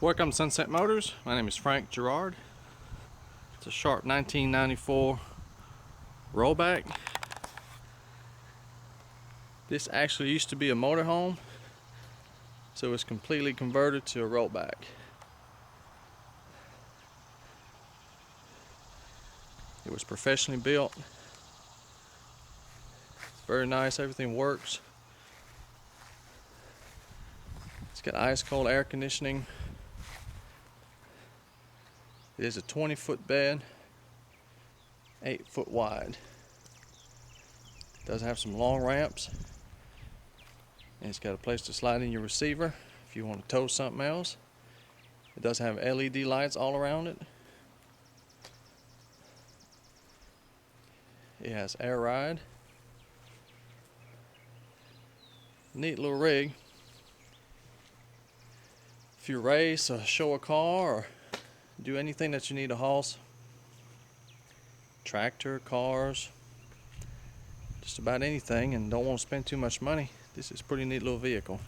Welcome to Sunset Motors. My name is Frank Gerard. It's a sharp 1994 rollback. This actually used to be a motorhome, so it's completely converted to a rollback. It was professionally built. It's very nice, everything works. It's got ice cold air conditioning. It is a 20-foot bed, 8 foot wide. It does have some long ramps, and it's got a place to slide in your receiver if you want to tow something else. It does have LED lights all around it. It has air ride. Neat little rig. If you race or show a car or do anything that you need to haul, tractor, cars, just about anything, and don't want to spend too much money, this is a pretty neat little vehicle.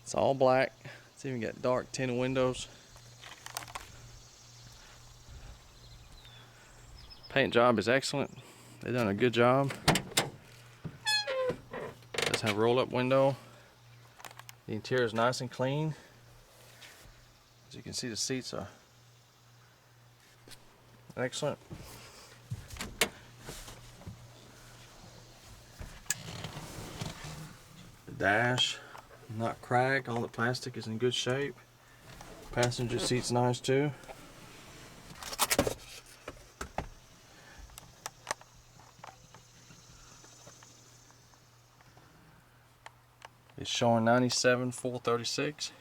It's all black. It's even got dark tinted windows. Paint job is excellent. They've done a good job. Does have a roll-up window. The interior is nice and clean. As you can see, the seats are excellent. The dash, not cracked. All the plastic is in good shape. Passenger seat's nice too. It's showing 97,436.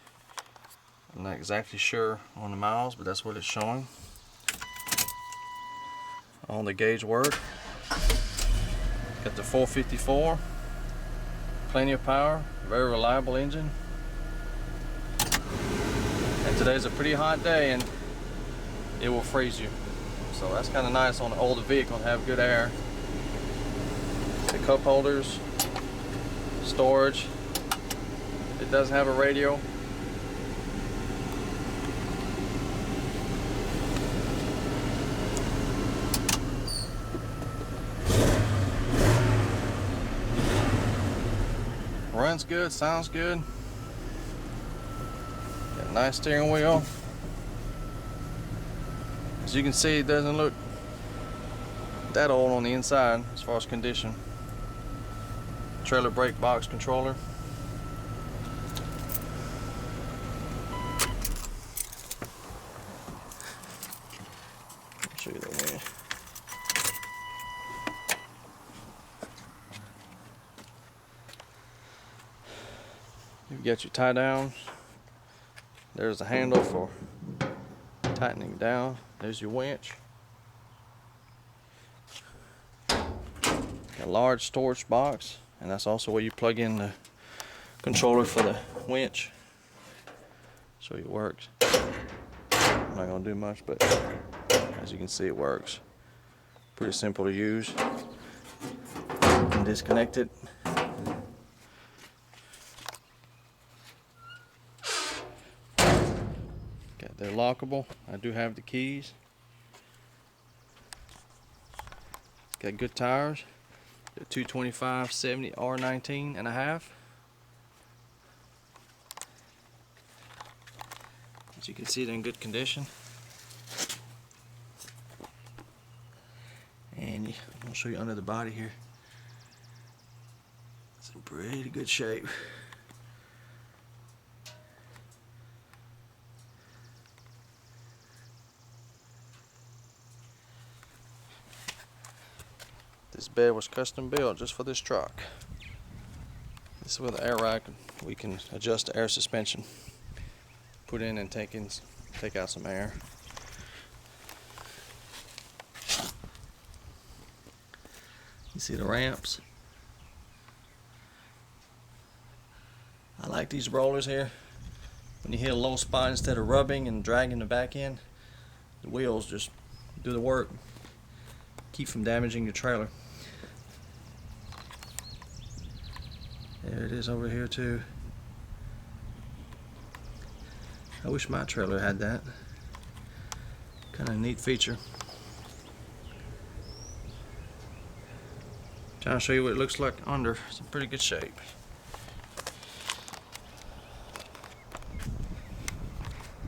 I'm not exactly sure on the miles, but that's what it's showing. All the gauge work. Got the 454. Plenty of power. Very reliable engine. And today's a pretty hot day and it will freeze you. So that's kind of nice on an older vehicle to have good air. The cup holders, storage. It does have a radio. Runs good, sounds good. Got a nice steering wheel. As you can see, it doesn't look that old on the inside as far as condition. Trailer brake box controller. Show you that way. You've got your tie down. There's a handle for tightening down. There's your winch. Got a large storage box, and that's also where you plug in the controller for the winch. So it works. I'm not gonna do much, but as you can see, it works. Pretty simple to use. You can disconnect it. They're lockable. I do have the keys. Got good tires. The 225 70 R19 and a half. As you can see, they're in good condition. And I'll show you under the body here. It's in pretty good shape. This bed was custom built just for this truck. This is with the air rack. We can adjust the air suspension. Put in and take out some air. You see the ramps. I like these rollers here. When you hit a low spot, instead of rubbing and dragging the back end, the wheels just do the work. keep from damaging your trailer. There it is over here too. I wish my trailer had that. Kind of neat feature. Trying to show you what it looks like under. It's in pretty good shape.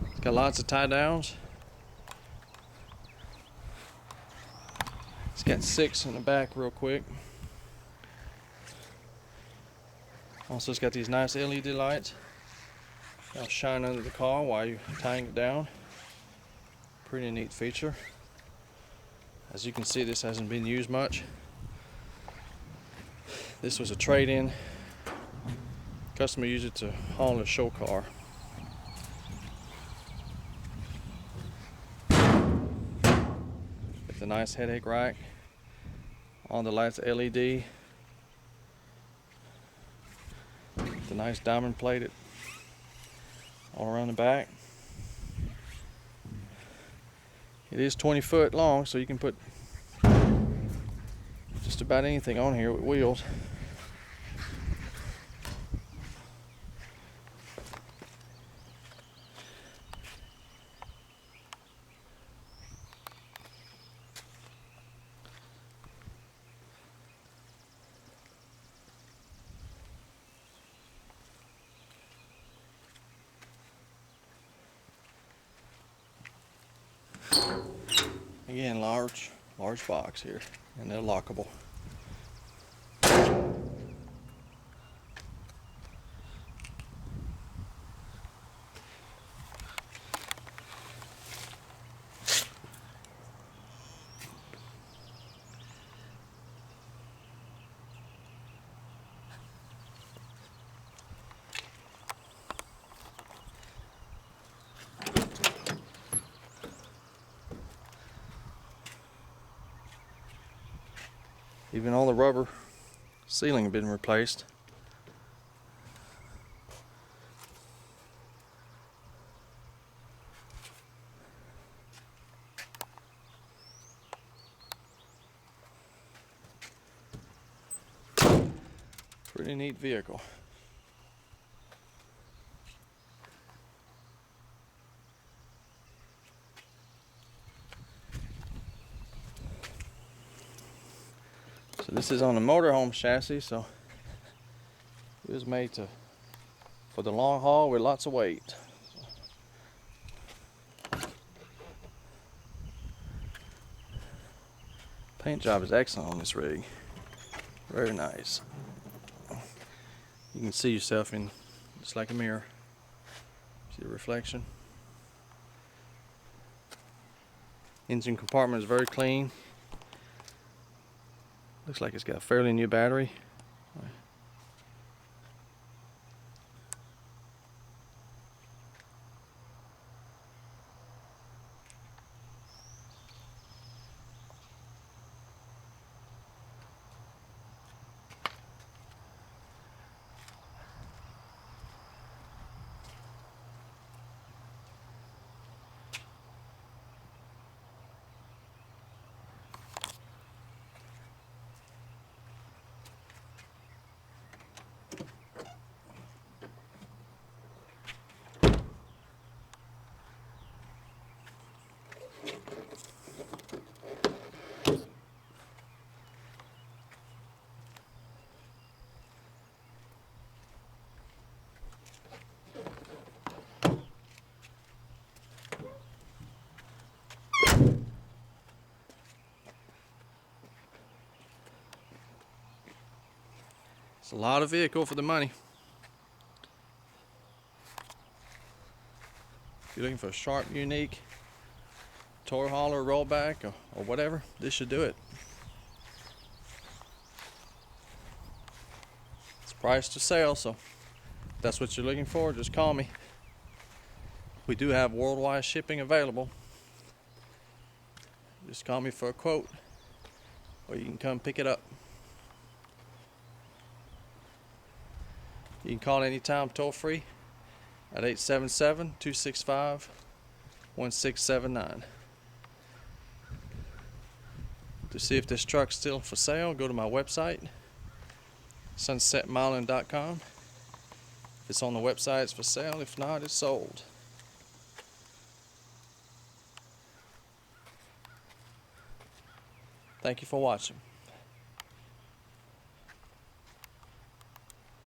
It's got lots of tie downs. It's got 6 in the back real quick. Also it's got these nice LED lights. They'll shine under the car while you're tying it down. Pretty neat feature. As you can see, this hasn't been used much. This was a trade-in. Customer used it to haul a show car. With the nice headache rack. All the lights LED. The nice diamond plated all around the back. It is 20 foot long, so you can put just about anything on here with wheels. Again, large box here, and they're lockable. Even all the rubber ceiling have been replaced. Pretty neat vehicle. So this is on the motorhome chassis, so it was made for the long haul with lots of weight. Paint job is excellent on this rig. Very nice. You can see yourself in just like a mirror. See the reflection. Engine compartment is very clean. Looks like it's got a fairly new battery. It's a lot of vehicle for the money. If you're looking for a sharp, unique toy hauler, rollback, or whatever, this should do it. It's priced to sell, so if that's what you're looking for, just call me. We do have worldwide shipping available. Just call me for a quote, or you can come pick it up. You can call anytime toll free at 877-265-1679. To see if this truck's still for sale, go to my website, Sunsetmilan.com. If it's on the website, it's for sale. If not, it's sold. Thank you for watching.